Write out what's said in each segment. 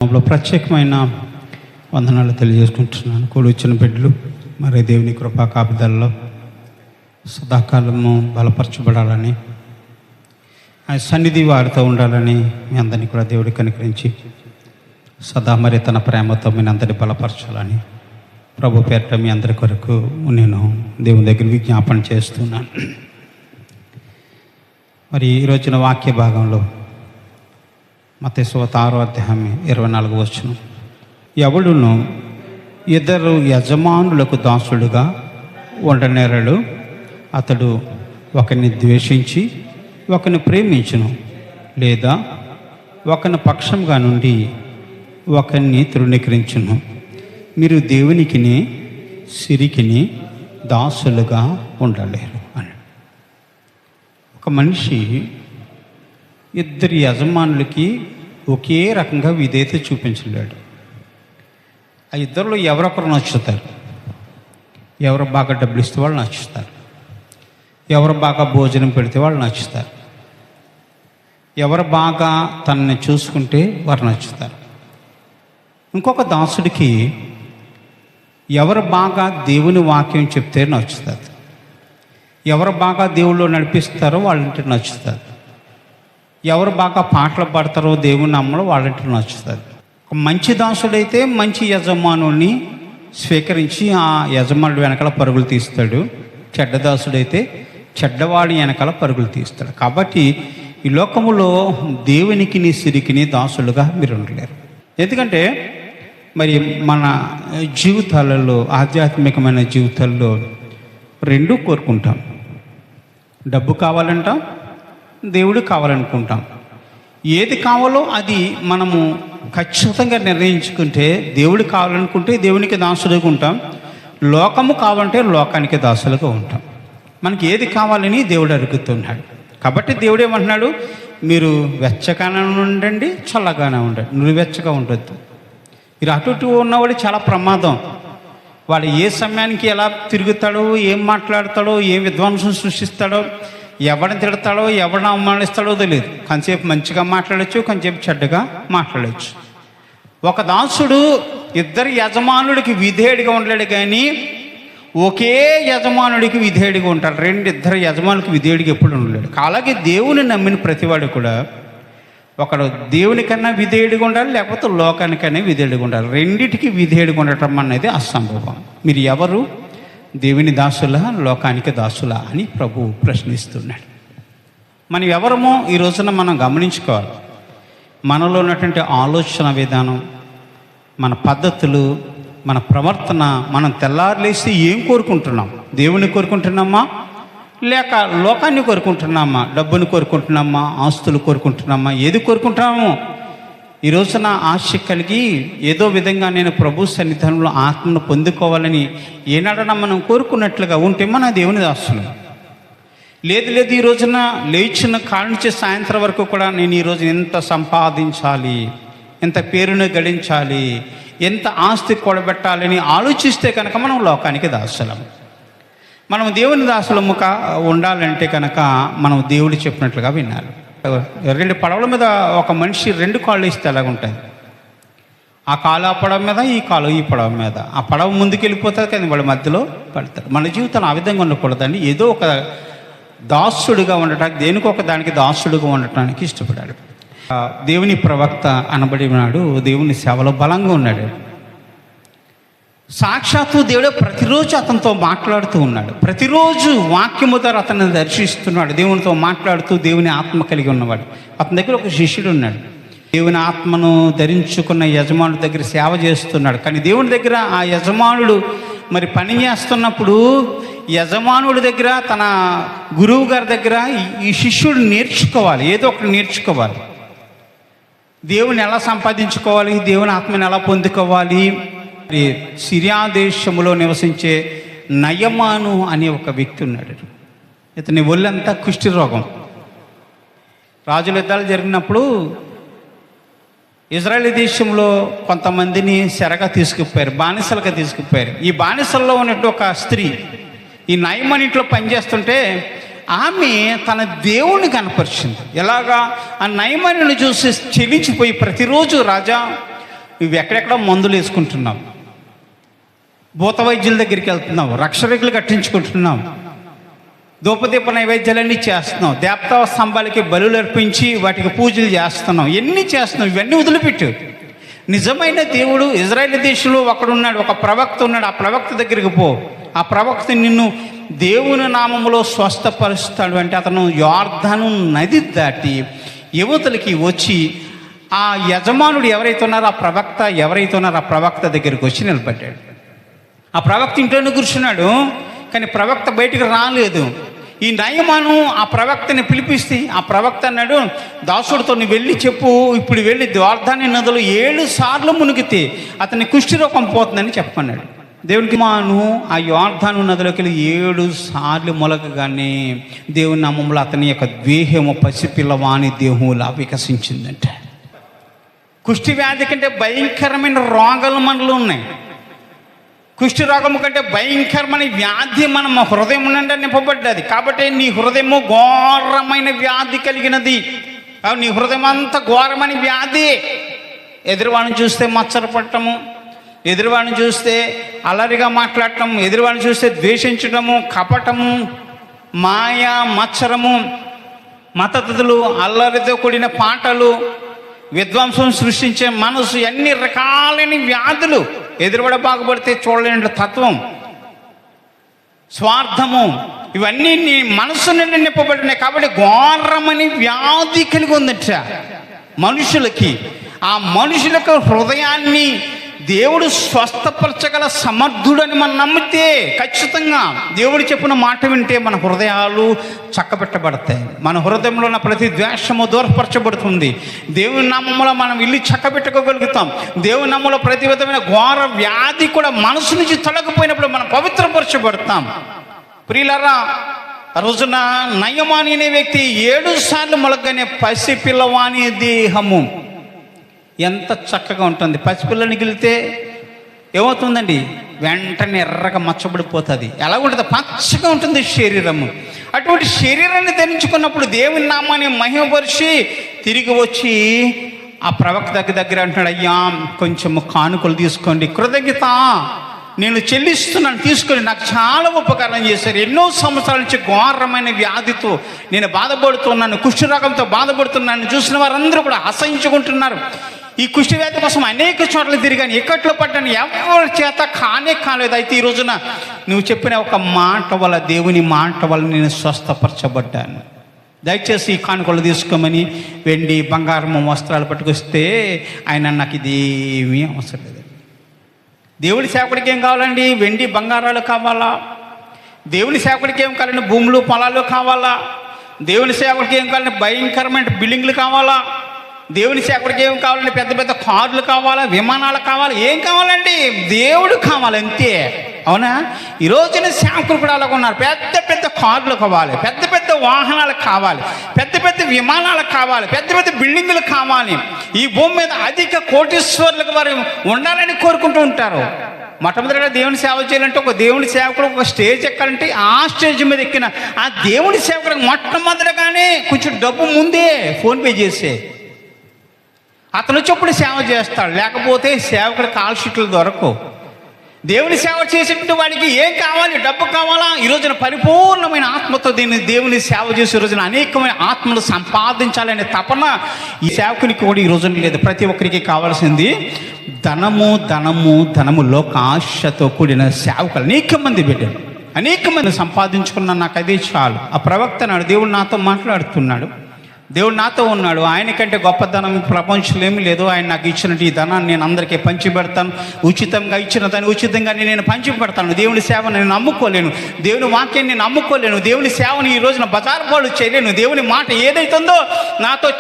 ప్రత్యేకమైన వందనాలు తెలియజేసుకుంటున్నాను. కూడి వచ్చిన బిడ్డలు మరి దేవుని కృపా కాపుదల్లో సదాకాలము బలపరచబడాలని, ఆ సన్నిధి వారితో ఉండాలని మీ అందరినీ కూడా దేవుడి కనుకరించి సదా మరి తన ప్రేమతో మీ అందరినీ బలపరచాలని ప్రభు పేరిట మీ అందరి కొరకు నేను దేవుని దగ్గర విజ్ఞాపన చేస్తున్నాను. మరి ఈరోజున వాక్య భాగంలో మత్తయి సువార్త 6వ అధ్యాయం 24వ వచనం, ఎవడును ఇద్దరు యజమానులకు దాసుడుగా ఉండనేరడు, అతడు ఒకరిని ద్వేషించి ఒకరిని ప్రేమించును, లేదా ఒకని పక్షంగా నుండి ఒకరిని తృణీకరించును. మీరు దేవునికిని సిరికిని దాసులుగా ఉండలేరు అని. ఒక మనిషి ఇద్దరి యజమానులకి ఒకే రకంగా విధేయత చూపించలేడు. ఆ ఇద్దరిలో ఎవరొకరు నచ్చుతారు. ఎవరు బాగా డబ్బులు ఇస్తే వాళ్ళు నచ్చుతారు, ఎవరు బాగా భోజనం పెడితే వాళ్ళు నచ్చుతారు, ఎవరు బాగా తనని చూసుకుంటే వారు నచ్చుతారు. ఇంకొక దాసుడికి ఎవరు బాగా దేవుని వాక్యం చెప్తే నచ్చుతుంది, ఎవరు బాగా దేవుళ్ళు నడిపిస్తారో వాళ్ళంటే నచ్చుతుంది, ఎవరు బాగా పాటలు పాడతారో దేవుని నమ్మలో వాళ్ళంటే నచ్చుతుంది. ఒక మంచి దాసుడైతే మంచి యజమానుని స్వీకరించి ఆ యజమానుడు వెనకాల పరుగులు తీస్తాడు. చెడ్డ దాసుడైతే చెడ్డవాడి వెనకాల పరుగులు తీస్తాడు. కాబట్టి ఈ లోకములో దేవునికి సిరికిని దాసులుగా మీరు ఉండలేరు. ఎందుకంటే మరి మన జీవితాలలో, ఆధ్యాత్మికమైన జీవితాల్లో రెండూ కోరుకుంటాం. డబ్బు కావాలంటాం, దేవుడు కావాలనుకుంటాం. ఏది కావాలో అది మనము ఖచ్చితంగా నిర్ణయించుకుంటే, దేవుడు కావాలనుకుంటే దేవునికి దాసులుగా ఉంటాం, లోకము కావాలంటే లోకానికి దాసులుగా ఉంటాం. మనకి ఏది కావాలని దేవుడు అడుగుతున్నాడు. కాబట్టి దేవుడు ఏమంటున్నాడు, మీరు వెచ్చగానే ఉండండి, చల్లగానే ఉండండి, నువ్వెచ్చగా ఉండొద్దు. మీరు అటు ఇటు ఉన్నవాడు చాలా ప్రమాదం. వాడు ఏ సమయానికి ఎలా తిరుగుతాడో, ఏం మాట్లాడతాడో, ఏం విధ్వంసం సృష్టిస్తాడో, ఎవరిని తిడతాడో, ఎవరిని అవమానిస్తాడో తెలియదు. కొంతసేపు మంచిగా మాట్లాడచ్చు, కొంతసేపు చెడ్డగా మాట్లాడచ్చు. ఒక దాసుడు ఇద్దరు యజమానుడికి విధేయుడిగా ఉండలేడు, కానీ ఒకే యజమానుడికి విధేయుడిగా ఉంటాడు. ఇద్దరు యజమానులకి విధేయుడిగా ఎప్పుడు ఉండలేడు. అలాగే దేవుని నమ్మిన ప్రతివాడు కూడా ఒకడు దేవునికన్నా విధేయుడిగా ఉండాలి, లేకపోతే లోకానికన్నా విధేయుడిగా ఉండాలి. రెండిటికి విధేయుడిగా ఉండటం అనేది అసంభవం. మీరు ఎవరు, దేవుని దాసులా లోకానికి దాసులా అని ప్రభు ప్రశ్నిస్తున్నాడు. మనం ఎవరమో ఈ రోజున మనం గమనించుకోవాలి. మనలో ఉన్నటువంటి ఆలోచన విధానం, మన పద్ధతులు, మన ప్రవర్తన, మనం తెల్లారులేసి ఏం కోరుకుంటున్నాం? దేవుని కోరుకుంటున్నామా, లేక లోకాన్ని కోరుకుంటున్నామా? డబ్బుని కోరుకుంటున్నామా, ఆస్తులు కోరుకుంటున్నామా? ఏది కోరుకుంటున్నామో ఈ రోజున ఆశ కలిగి ఏదో విధంగా నేను ప్రభు సన్నిధానంలో ఆత్మను పొందుకోవాలని ఏనాడన్నా మనం కోరుకున్నట్లుగా ఉంటే మన దేవుని దాసులు. లేదు ఈ రోజున లేచిన కాడ నుంచి సాయంత్రం వరకు కూడా నేను ఈరోజు ఎంత సంపాదించాలి, ఎంత పేరును గడించాలి, ఎంత ఆస్తి కూడబెట్టాలని ఆలోచిస్తే కనుక మనం లోకానికి దాసులం. మనం దేవుని దాసులము ఉండాలంటే కనుక మనం దేవుడు చెప్పినట్లుగా వినాలి. 2 పడవల మీద ఒక మనిషి 2 కాళ్ళు ఇస్తే ఎలాగుంటుంది? ఆ కాలు ఆ పడవ మీద, ఈ కాలు ఈ పడవ మీద. ఆ పడవ ముందుకు వెళ్ళిపోతుంది, కానీ వాళ్ళ మధ్యలో పడతారు. మన జీవితం ఆ విధంగా ఉండకూడదండి. ఏదో ఒక దాసుడుగా ఉండటానికి, దేనికి ఒక దానికి దాసుడుగా ఉండటానికి ఇష్టపడాడు. దేవుని ప్రవక్త అనబడినాడు, దేవుని సేవలో బలంగా ఉన్నాడు. సాక్షాత్తు దేవుడే ప్రతిరోజు అతనితో మాట్లాడుతూ ఉన్నాడు. ప్రతిరోజు వాక్యము ద్వారా అతన్ని దర్శిస్తున్నాడు. దేవునితో మాట్లాడుతూ దేవుని ఆత్మ కలిగి ఉన్నవాడు. అతని దగ్గర ఒక శిష్యుడు ఉన్నాడు. దేవుని ఆత్మను ధరించుకున్న యజమానుడి దగ్గర సేవ చేస్తున్నాడు. కానీ దేవుని దగ్గర ఆ యజమానుడు మరి పని చేస్తున్నప్పుడు యజమానుడి దగ్గర, తన గురువు గారి దగ్గర ఈ శిష్యుడు నేర్చుకోవాలి, ఏదో ఒకటి నేర్చుకోవాలి. దేవుని ఎలా సంపాదించుకోవాలి, దేవుని ఆత్మని ఎలా పొందుకోవాలి. సిరియా దేశములో నివసించే నయమాను అనే ఒక వ్యక్తి ఉన్నాడు. ఇతని ఒళ్ళంతా కుష్టి రోగం. రాజుల యుద్ధాలు జరిగినప్పుడు ఇజ్రాయేల్ దేశంలో కొంతమందిని చెరగా తీసుకుపోయారు, బానిసలుగా తీసుకుపోయారు. ఈ బానిసల్లో ఉన్నట్టు ఒక స్త్రీ ఈ నయమాను ఇంట్లో పనిచేస్తుంటే ఆమె తన దేవుని కనపరిచింది. ఎలాగా? ఆ నయమానుని చూసి చెలించిపోయి ప్రతిరోజు, రాజా నువ్వు ఎక్కడెక్కడో మందులు వేసుకుంటున్నావు, భూత వైద్యుల దగ్గరికి వెళ్తున్నావు, రక్షరేకులు కట్టించుకుంటున్నావు, ధూపదీప నైవేద్యాలన్నీ చేస్తున్నావు, దేవతా స్తంభాలకి బలులు అర్పించి వాటికి పూజలు చేస్తున్నావు, ఎన్ని చేస్తున్నావు. ఇవన్నీ వదిలిపెట్టు. నిజమైన దేవుడు ఇజ్రాయేల్ దేశంలో ఒకడున్నాడు, ఒక ప్రవక్త ఉన్నాడు. ఆ ప్రవక్త దగ్గరికి పో. ఆ ప్రవక్త నిన్ను దేవుని నామములో స్వస్థపరుస్తాడు. అంటే అతను యోర్దాను నది దాటి యువతలకి వచ్చి ఆ యజమానుడు ఎవరైతే ఉన్నారో, ఆ ప్రవక్త ఎవరైతే ఉన్నారో ఆ ప్రవక్త దగ్గరికి వచ్చి నిలబడ్డాడు. ఆ ప్రవక్త ఇంట్లోనే కూర్చున్నాడు, కానీ ప్రవక్త బయటికి రాలేదు. ఈ నయమాను ఆ ప్రవక్తని పిలిపిస్తే ఆ ప్రవక్త అన్నాడు, దాసుడితో నువ్వు వెళ్ళి చెప్పు, ఇప్పుడు వెళ్ళి యోర్దాను నదిలో 7 సార్లు మునిగితే అతని కుష్ఠరోగం పోతుందని చెప్పన్నాడు. దేవునికి మాను ఆ యోర్దాను నదిలోకి వెళ్ళి 7 సార్లు మొలకగానే దేవుని నామంలో అతని యొక్క దేహము పసిపిల్లవాని దేహంలా వికసించిందంట. కుష్టి వ్యాధి కంటే భయంకరమైన రోగాలు మనలో ఉన్నాయి. కుష్టి రోగము కంటే భయంకరమైన వ్యాధి మన హృదయం నుండి నింపబడ్డది. కాబట్టి నీ హృదయము ఘోరమైన వ్యాధి కలిగినది. నీ హృదయం అంతా ఘోరమైన వ్యాధి. ఎదురువాడిని చూస్తే మచ్చరపడటము, ఎదురువాడిని చూస్తే అల్లరిగా మాట్లాడటం, ఎదురువాడిని చూస్తే ద్వేషించడము, కపటము, మాయ, మత్సరము, మతతులు, అల్లరితో కూడిన పాటలు, విధ్వంసం సృష్టించే మనసు, అన్ని రకాలైన వ్యాధులు. ఎదురుబడ బాగుపడితే చూడలేని తత్వం, స్వార్థము, ఇవన్నీ నీ మనసు నుండి నింపబడినాయి. కాబట్టి ఘోరమని వ్యాధి కలిగి ఉందట మనుషులకి. ఆ మనుషులకు హృదయాన్ని దేవుడు స్వస్థపరచగల సమర్థుడని మనం నమ్మితే ఖచ్చితంగా దేవుడు చెప్పిన మాట వింటే మన హృదయాలు చక్కబెట్టబడతాయి. మన హృదయంలో ఉన్న ప్రతి ద్వేషము దూరపరచబడుతుంది. దేవుని నామములో మనం ఇల్లు చక్కబెట్టుకోగలుగుతాం. దేవుని నామములో ప్రతి విధమైన ఘోర వ్యాధి కూడా మనసు నుంచి తొలగిపోయినప్పుడు మనం పవిత్రపరచబడతాం. ప్రియులారా, ఆ రోజున నయమాని అనే వ్యక్తి 7 సార్లు మొలగనే పసిపిల్లవాని దేహము ఎంత చక్కగా ఉంటుంది. పసిపిల్లని గిలితే ఏమవుతుందండి? వెంటనే ఎర్రగా మచ్చబడిపోతుంది. ఎలా ఉంటుంది? పచ్చగా ఉంటుంది శరీరము. అటువంటి శరీరాన్ని ధరించుకున్నప్పుడు దేవుని నామాన్ని మహిమపరిచి తిరిగి వచ్చి ఆ ప్రవక్త దగ్గర అంటున్నాడు, అయ్యా కొంచెము కానుకలు తీసుకోండి, కృతజ్ఞత నేను చెల్లిస్తున్నాను, తీసుకొని నాకు చాలా ఉపకారం చేశారు. ఎన్నో సంవత్సరాల నుంచి ఘోరమైన వ్యాధితో నేను బాధపడుతున్నాను, కుష్ఠరోగంతో బాధపడుతున్నాను. చూసిన వారందరూ కూడా అసహించుకుంటున్నారు. ఈ కుష్టి వ్యాధి కోసం అనేక చోట్ల తిరిగాను, ఎక్కట్లో పడ్డాను, ఎవరి చేత కాలేదు. అయితే ఈ రోజున నువ్వు చెప్పిన ఒక మాట వల్ల, దేవుని మాట వల్ల నేను స్వస్థపరచబడ్డాను. దయచేసి ఈ కానుకలు తీసుకోమని వెండి బంగారము వస్త్రాలు పట్టుకొస్తే ఆయన నాకు ఇదేమీ అవసరం లేదు. దేవుని సేవకుడికి ఏం కావాలండి? వెండి బంగారాలు కావాలా? దేవుని సేవకుడికి ఏం కావాలండి? భూములు పొలాలు కావాలా? దేవుని సేవకుడికి ఏం కావాలండి? భయంకరమైన బిల్డింగ్లు కావాలా? దేవుని సేవకుడికి ఏం కావాలండి? పెద్ద పెద్ద కార్లు కావాలా? విమానాలు కావాలా? ఏం కావాలండి? దేవుడు కావాలి, అంతే. అవునా? ఈ రోజున సేవకులు కూడా అలాగ ఉన్నారు. పెద్ద పెద్ద కార్లు కావాలి, పెద్ద పెద్ద వాహనాలు కావాలి, పెద్ద పెద్ద విమానాలు కావాలి, పెద్ద పెద్ద బిల్డింగులు కావాలి. ఈ భూమి మీద అధిక కోటీశ్వరులకు వారు ఉండాలని కోరుకుంటూ ఉంటారు. మొట్టమొదటిగా దేవుని సేవ చేయాలంటే, ఒక దేవుని సేవకుడు ఒక స్టేజ్ ఎక్కాలంటే ఆ స్టేజ్ మీద ఎక్కిన ఆ దేవుని సేవకుడికి మొట్టమొదటిగానే కొంచెం డబ్బు ముందే ఫోన్పే చేసే అతను చొప్పుడు సేవ చేస్తాడు. లేకపోతే సేవకుడు కాల్ షీట్లు దొరకవు. దేవుని సేవ చేసేటువంటి వాడికి ఏం కావాలి? డబ్బు కావాలా? ఈ రోజున పరిపూర్ణమైన ఆత్మతో దేవుని సేవ చేసే రోజున అనేకమైన ఆత్మలు సంపాదించాలనే తపన ఈ సేవకునికి కూడా ఈ రోజున లేదు. ప్రతి ఒక్కరికి కావాల్సింది ధనము, ధనము, ధనము. లోక ఆశతో కూడిన సేవకులు అనేక మంది బిడ్డలు, అనేక మంది సంపాదించుకున్న నాకు అదే చాలు. ఆ ప్రవక్త నాడు దేవుడు నాతో మాట్లాడుతున్నాడు, దేవుడు నాతో ఉన్నాడు. ఆయనకంటే గొప్ప ధనం ప్రపంచంలో ఏమీ లేదు. ఆయన నాకు ఇచ్చినట్టు ఈ ధనాన్ని నేను అందరికీ పంచి పెడతాను. ఉచితంగా ఇచ్చిన దాన్ని ఉచితంగా నేను పంచి పెడతాను. దేవుని సేవను నేను నమ్ముకోలేను, దేవుని వాక్యాన్ని నేను నమ్ముకోలేను, దేవుని సేవను ఈ రోజున బజారు పాలు చేయలేను. దేవుని మాట ఏదైతుందో నాతో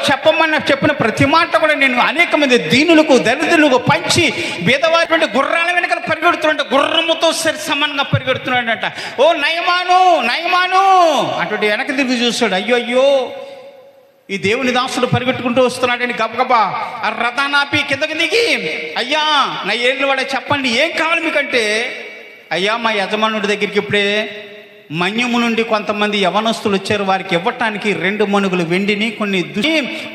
చెప్పిన ప్రతి మాట కూడా నేను అనేక మంది దీనులకు, దరిద్రులకు పంచి బీదవారి గుర్రాల వెనకాల పరిగెడుతున్నాడు. గుర్రముతో సరి సమానంగా పరిగెడుతున్నాడంట. ఓ నయమాను, నయమాను అటువంటి వెనక తిరిగి చూస్తాడు. అయ్యో అయ్యో, ఈ దేవుని దాసుడు పరిగెట్టుకుంటూ వస్తున్నాడని గబగబా ఆ రథానాపి కిందకి దిగి, అయ్యా నా ఏళ్ళు వాడ చెప్పండి, ఏం కావాలి మీకంటే, అయ్యా మా యజమానుడి దగ్గరికి ఇప్పుడే మన్యము నుండి కొంతమంది యవనస్తులు వచ్చారు. వారికి ఇవ్వటానికి 2 మణుగులు వెండిని, కొన్ని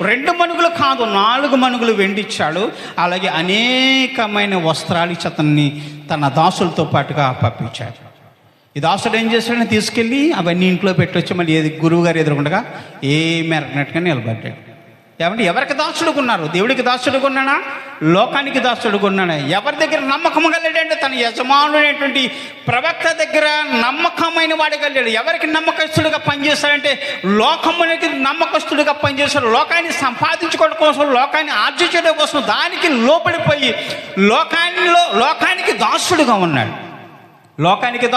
2 మణుగులు కాదు 4 మణుగులు వెండి ఇచ్చాడు. అలాగే అనేకమైన వస్త్రాలు ఇచ్చి అతన్ని తన దాసులతో పాటుగా పంపించాడు. ఈ దాసుడు ఏం చేశాడని తీసుకెళ్ళి అవన్నీ ఇంట్లో పెట్టొచ్చి మళ్ళీ గురువుగారు ఎదురుకుండగా ఏమి ఎరగనట్టుగా నిలబడ్డాడు. ఏమంటే ఎవరికి దాసుడుగా ఉన్నారు? దేవుడికి దాసుడుగా ఉన్నాడా? లోకానికి దాసుడుగా ఉన్నాడా? ఎవరి దగ్గర నమ్మకం కలిగాడంటే తన యజమానుడైనటువంటి ప్రవక్త దగ్గర నమ్మకమైన వాడు కలిగాడు. ఎవరికి నమ్మకస్తుడిగా పనిచేస్తాడంటే లోకమునికి నమ్మకస్తుడిగా పనిచేస్తాడు. లోకాన్ని సంపాదించుకోవడం కోసం, లోకాన్ని ఆర్జించడం కోసం దానికి లోపడిపోయి లోకానికి దాసుడుగా ఉన్నాడు. లోకానికి